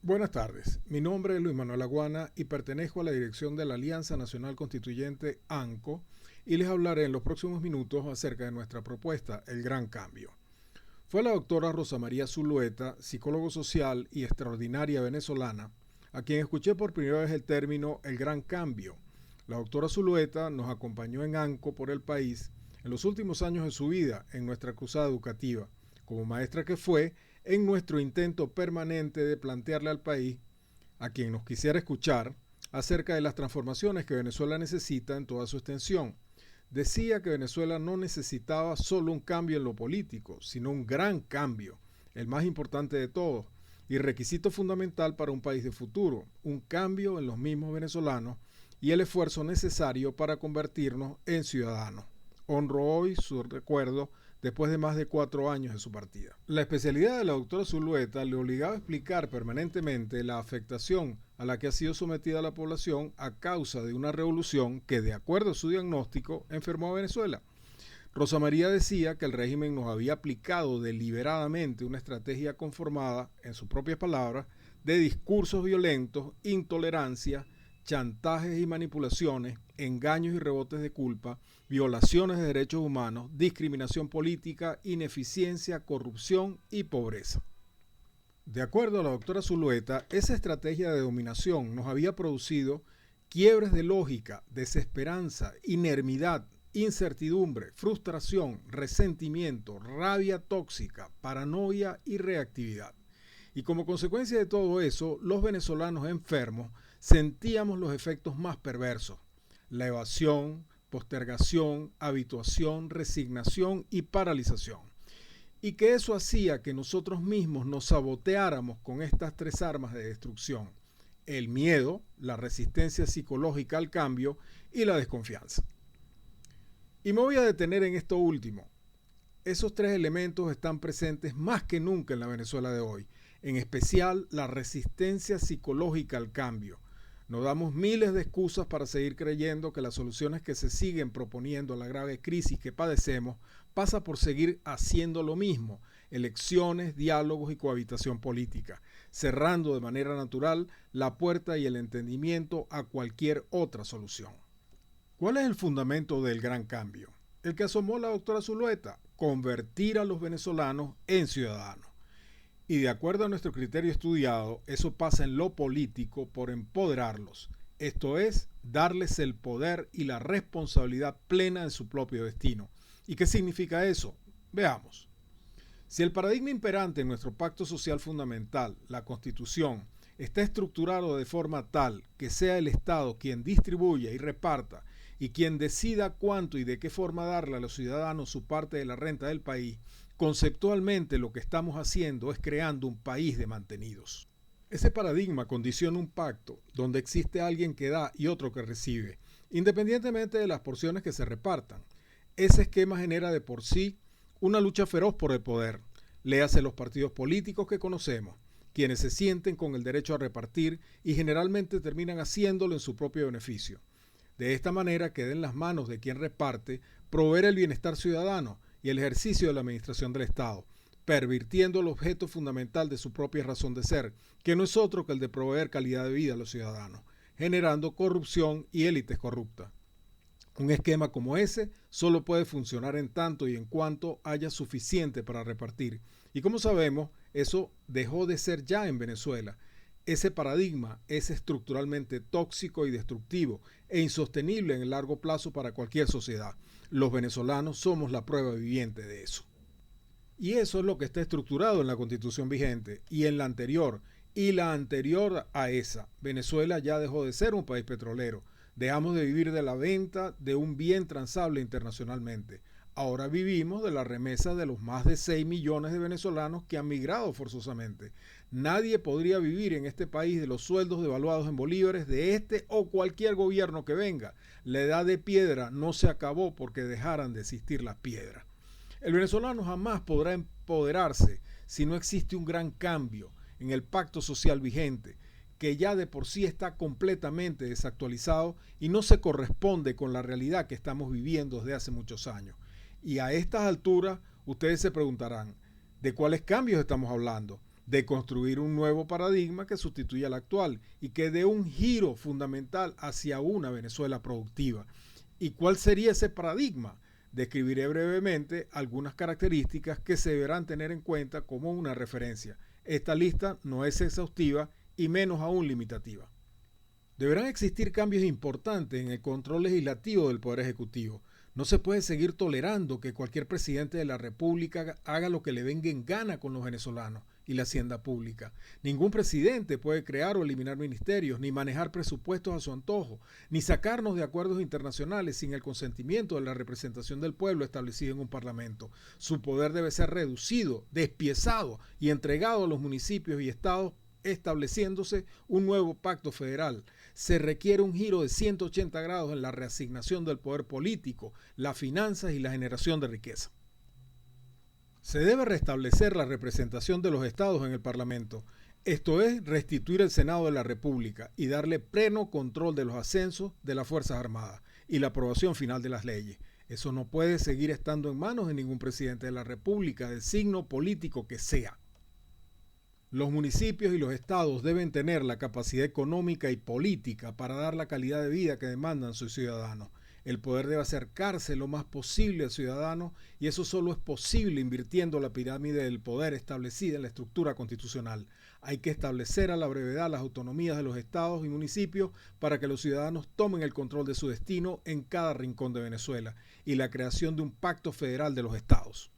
Buenas tardes, mi nombre es Luis Manuel Aguana y pertenezco a la dirección de la Alianza Nacional Constituyente ANCO y les hablaré en los próximos minutos acerca de nuestra propuesta, El Gran Cambio. Fue la doctora Rosa María Zulueta, psicólogo social y extraordinaria venezolana, a quien escuché por primera vez el término El Gran Cambio. La doctora Zulueta nos acompañó en ANCO por el país en los últimos años de su vida en nuestra cruzada educativa, como maestra que fue en nuestro intento permanente de plantearle al país, a quien nos quisiera escuchar, acerca de las transformaciones que Venezuela necesita en toda su extensión. Decía que Venezuela no necesitaba solo un cambio en lo político, sino un gran cambio, el más importante de todos, y requisito fundamental para un país de futuro, un cambio en los mismos venezolanos y el esfuerzo necesario para convertirnos en ciudadanos. Honro hoy su recuerdo después de más de 4 años de su partida. La especialidad de la doctora Zulueta le obligaba a explicar permanentemente la afectación a la que ha sido sometida la población a causa de una revolución que, de acuerdo a su diagnóstico, enfermó a Venezuela. Rosa María decía que el régimen nos había aplicado deliberadamente una estrategia conformada, en sus propias palabras, de discursos violentos, intolerancia, chantajes y manipulaciones, engaños y rebotes de culpa, violaciones de derechos humanos, discriminación política, ineficiencia, corrupción y pobreza. De acuerdo a la doctora Zulueta, esa estrategia de dominación nos había producido quiebres de lógica, desesperanza, inermidad, incertidumbre, frustración, resentimiento, rabia tóxica, paranoia y reactividad. Y como consecuencia de todo eso, los venezolanos enfermos sentíamos los efectos más perversos: la evasión, postergación, habituación, resignación y paralización. Y que eso hacía que nosotros mismos nos saboteáramos con estas 3 armas de destrucción: el miedo, la resistencia psicológica al cambio y la desconfianza. Y me voy a detener en esto último. Esos 3 elementos están presentes más que nunca en la Venezuela de hoy, en especial la resistencia psicológica al cambio. Nos damos miles de excusas para seguir creyendo que las soluciones que se siguen proponiendo a la grave crisis que padecemos pasa por seguir haciendo lo mismo: elecciones, diálogos y cohabitación política, cerrando de manera natural la puerta y el entendimiento a cualquier otra solución. ¿Cuál es el fundamento del gran cambio? El que asomó la doctora Zulueta: convertir a los venezolanos en ciudadanos. Y de acuerdo a nuestro criterio estudiado, eso pasa en lo político por empoderarlos, esto es, darles el poder y la responsabilidad plena de su propio destino. ¿Y qué significa eso? Veamos. Si el paradigma imperante en nuestro pacto social fundamental, la Constitución, está estructurado de forma tal que sea el Estado quien distribuya y reparta y quien decida cuánto y de qué forma darle a los ciudadanos su parte de la renta del país, conceptualmente lo que estamos haciendo es creando un país de mantenidos. Ese paradigma condiciona un pacto donde existe alguien que da y otro que recibe, independientemente de las porciones que se repartan. Ese esquema genera de por sí una lucha feroz por el poder. Léase los partidos políticos que conocemos, quienes se sienten con el derecho a repartir y generalmente terminan haciéndolo en su propio beneficio. De esta manera queda en las manos de quien reparte proveer el bienestar ciudadano y el ejercicio de la administración del Estado, pervirtiendo el objeto fundamental de su propia razón de ser, que no es otro que el de proveer calidad de vida a los ciudadanos, generando corrupción y élites corruptas. Un esquema como ese solo puede funcionar en tanto y en cuanto haya suficiente para repartir. Y como sabemos, eso dejó de ser ya en Venezuela. Ese paradigma es estructuralmente tóxico y destructivo e insostenible en el largo plazo para cualquier sociedad. Los venezolanos somos la prueba viviente de eso. Y eso es lo que está estructurado en la Constitución vigente y en la anterior a esa. Venezuela ya dejó de ser un país petrolero. Dejamos de vivir de la venta de un bien transable internacionalmente. Ahora vivimos de la remesa de los más de 6 millones de venezolanos que han migrado forzosamente. Nadie podría vivir en este país de los sueldos devaluados en bolívares de este o cualquier gobierno que venga. La edad de piedra no se acabó porque dejaran de existir las piedras. El venezolano jamás podrá empoderarse si no existe un gran cambio en el pacto social vigente, que ya de por sí está completamente desactualizado y no se corresponde con la realidad que estamos viviendo desde hace muchos años. Y a estas alturas ustedes se preguntarán, ¿de cuáles cambios estamos hablando? de construir un nuevo paradigma que sustituya al actual y que dé un giro fundamental hacia una Venezuela productiva. ¿Y cuál sería ese paradigma? Describiré brevemente algunas características que se deberán tener en cuenta como una referencia. Esta lista no es exhaustiva y menos aún limitativa. Deberán existir cambios importantes en el control legislativo del Poder Ejecutivo. No se puede seguir tolerando que cualquier presidente de la República haga lo que le venga en gana con los venezolanos y la hacienda pública. Ningún presidente puede crear o eliminar ministerios, ni manejar presupuestos a su antojo, ni sacarnos de acuerdos internacionales sin el consentimiento de la representación del pueblo establecido en un parlamento. Su poder debe ser reducido, despiezado y entregado a los municipios y estados, estableciéndose un nuevo pacto federal. Se requiere un giro de 180 grados en la reasignación del poder político, las finanzas y la generación de riqueza. Se debe restablecer la representación de los estados en el Parlamento, esto es, restituir el Senado de la República y darle pleno control de los ascensos de las Fuerzas Armadas y la aprobación final de las leyes. Eso no puede seguir estando en manos de ningún presidente de la República, del signo político que sea. Los municipios y los estados deben tener la capacidad económica y política para dar la calidad de vida que demandan sus ciudadanos. El poder debe acercarse lo más posible al ciudadano y eso solo es posible invirtiendo la pirámide del poder establecida en la estructura constitucional. Hay que establecer a la brevedad las autonomías de los estados y municipios para que los ciudadanos tomen el control de su destino en cada rincón de Venezuela y la creación de un pacto federal de los estados.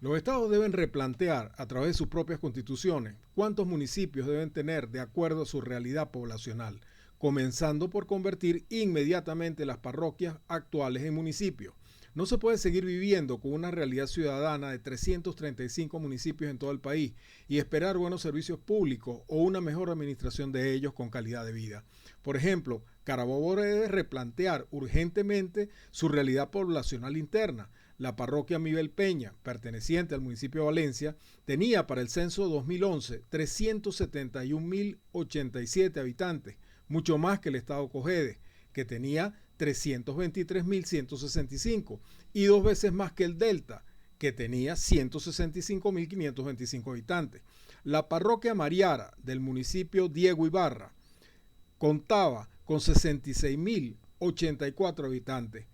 Los estados deben replantear a través de sus propias constituciones cuántos municipios deben tener de acuerdo a su realidad poblacional, comenzando por convertir inmediatamente las parroquias actuales en municipios. No se puede seguir viviendo con una realidad ciudadana de 335 municipios en todo el país y esperar buenos servicios públicos o una mejor administración de ellos con calidad de vida. Por ejemplo, Carabobo debe replantear urgentemente su realidad poblacional interna. La parroquia Miguel Peña, perteneciente al municipio de Valencia, tenía para el censo 2011 371.087 habitantes, mucho más que el estado Cojedes, que tenía 323.165, y 2 veces más que el Delta, que tenía 165.525 habitantes. La parroquia Mariara del municipio Diego Ibarra contaba con 66.084 habitantes.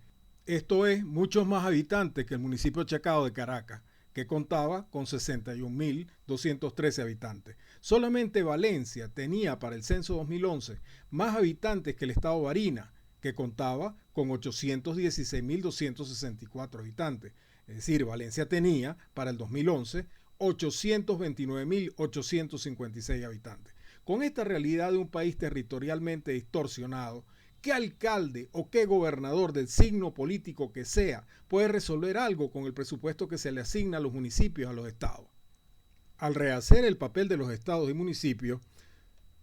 Esto es muchos más habitantes que el municipio Chacao de Caracas, que contaba con 61.213 habitantes. Solamente Valencia tenía para el censo 2011 más habitantes que el estado Barinas, que contaba con 816.264 habitantes. Es decir, Valencia tenía para el 2011 829.856 habitantes. Con esta realidad de un país territorialmente distorsionado, ¿qué alcalde o qué gobernador del signo político que sea puede resolver algo con el presupuesto que se le asigna a los municipios, a los estados? Al rehacer el papel de los estados y municipios,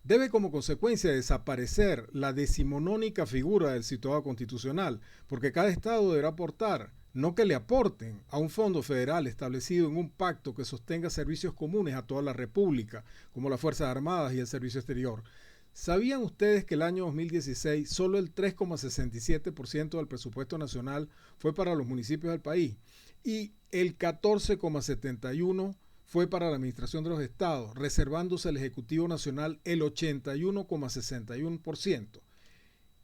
debe como consecuencia desaparecer la decimonónica figura del situado constitucional, porque cada estado deberá aportar, no que le aporten, a un fondo federal establecido en un pacto que sostenga servicios comunes a toda la República, como las Fuerzas Armadas y el Servicio Exterior. ¿Sabían ustedes que el año 2016 solo el 3,67% del presupuesto nacional fue para los municipios del país y el 14,71% fue para la administración de los estados, reservándose al Ejecutivo Nacional el 81,61%?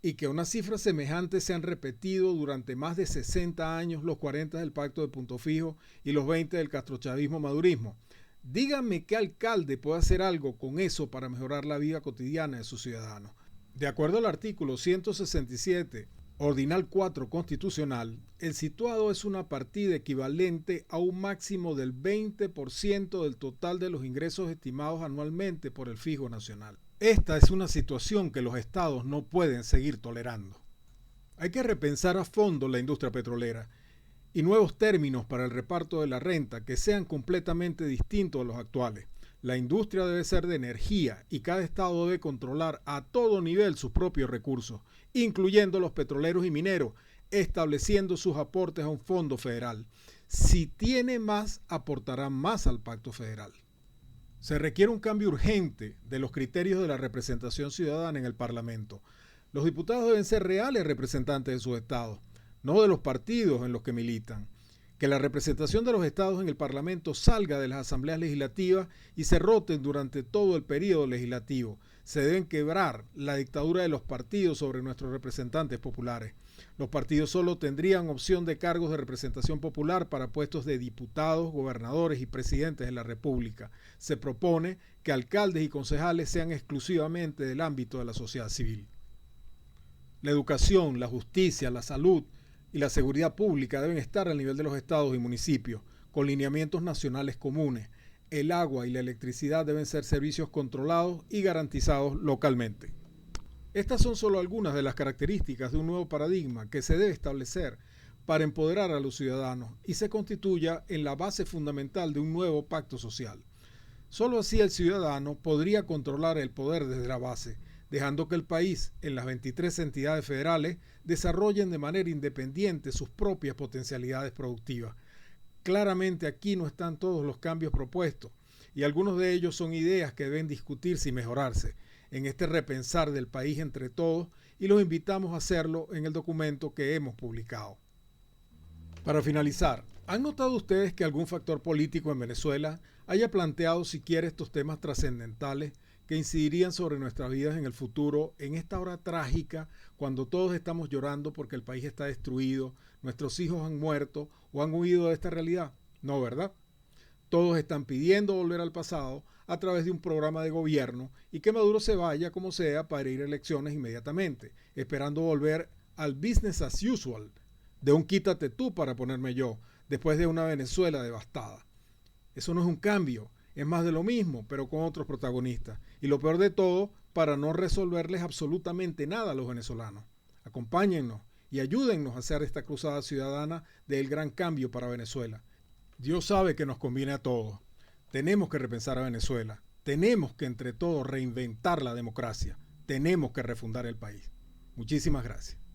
Y que unas cifras semejantes se han repetido durante más de 60 años, los 40 del Pacto de Punto Fijo y los 20 del castrochavismo-madurismo. Díganme qué alcalde puede hacer algo con eso para mejorar la vida cotidiana de sus ciudadanos. De acuerdo al artículo 167, ordinal 4 constitucional, el situado es una partida equivalente a un máximo del 20% del total de los ingresos estimados anualmente por el Fijo Nacional. Esta es una situación que los estados no pueden seguir tolerando. Hay que repensar a fondo la industria petrolera y nuevos términos para el reparto de la renta que sean completamente distintos a los actuales. La industria debe ser de energía y cada estado debe controlar a todo nivel sus propios recursos, incluyendo los petroleros y mineros, estableciendo sus aportes a un fondo federal. Si tiene más, aportará más al pacto federal. Se requiere un cambio urgente de los criterios de la representación ciudadana en el Parlamento. Los diputados deben ser reales representantes de sus estados, no de los partidos en los que militan. Que la representación de los estados en el Parlamento salga de las asambleas legislativas y se roten durante todo el periodo legislativo. Se deben quebrar la dictadura de los partidos sobre nuestros representantes populares. Los partidos solo tendrían opción de cargos de representación popular para puestos de diputados, gobernadores y presidentes de la República. Se propone que alcaldes y concejales sean exclusivamente del ámbito de la sociedad civil. La educación, la justicia, la salud y la seguridad pública deben estar al nivel de los estados y municipios, con lineamientos nacionales comunes. El agua y la electricidad deben ser servicios controlados y garantizados localmente. Estas son solo algunas de las características de un nuevo paradigma que se debe establecer para empoderar a los ciudadanos y se constituya en la base fundamental de un nuevo pacto social. Solo así el ciudadano podría controlar el poder desde la base, dejando que el país, en las 23 entidades federales, desarrollen de manera independiente sus propias potencialidades productivas. Claramente aquí no están todos los cambios propuestos, y algunos de ellos son ideas que deben discutirse y mejorarse en este repensar del país entre todos, y los invitamos a hacerlo en el documento que hemos publicado. Para finalizar, ¿han notado ustedes que algún factor político en Venezuela haya planteado siquiera estos temas trascendentales que incidirían sobre nuestras vidas en el futuro, en esta hora trágica, cuando todos estamos llorando porque el país está destruido, nuestros hijos han muerto o han huido de esta realidad? No, ¿verdad? Todos están pidiendo volver al pasado a través de un programa de gobierno y que Maduro se vaya como sea para ir a elecciones inmediatamente, esperando volver al business as usual, de un quítate tú para ponerme yo, después de una Venezuela devastada. Eso no es un cambio, es más de lo mismo, pero con otros protagonistas. Y lo peor de todo, para no resolverles absolutamente nada a los venezolanos. Acompáñennos y ayúdennos a hacer esta cruzada ciudadana del gran cambio para Venezuela. Dios sabe que nos conviene a todos. Tenemos que repensar a Venezuela. Tenemos que entre todos reinventar la democracia. Tenemos que refundar el país. Muchísimas gracias.